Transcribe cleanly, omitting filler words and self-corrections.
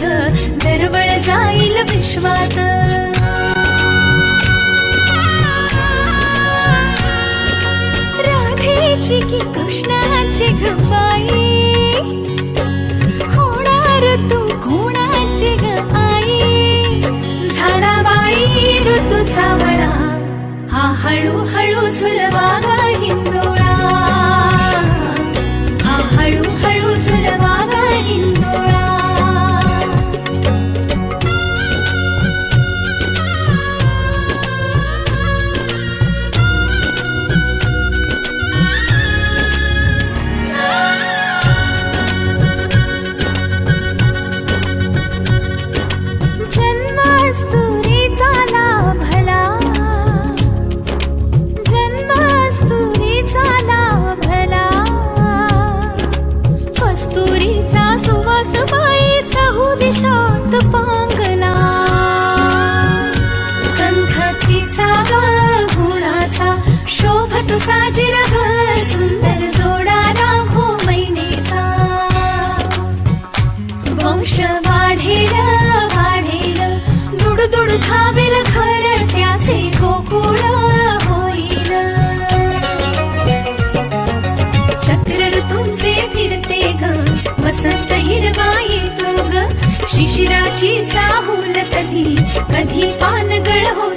ग दरवळ जाईल विश्वात. राधेची की कृष्णाची ग बाई, होणार तू कोणाची ग आई. झाला बाई ऋतू सावळा, हा हळूहळू झुलवा ग हिंदोळा, हा हळूहळू झुलवा ग हिंदोळा. पांगला कंठतीचा गुणाचा शोभत साजिर ग सुंदर जोडा राघो मैनेचा. वंश वाढेल वाढेल दुडदुड धावेल घर त्याचे गोकुळ होईल. चक्र ऋतूंचे फिरते ग वसंत हिरवा येतो ग, शिशिराची चाहूल कधी कधी पानगळ हो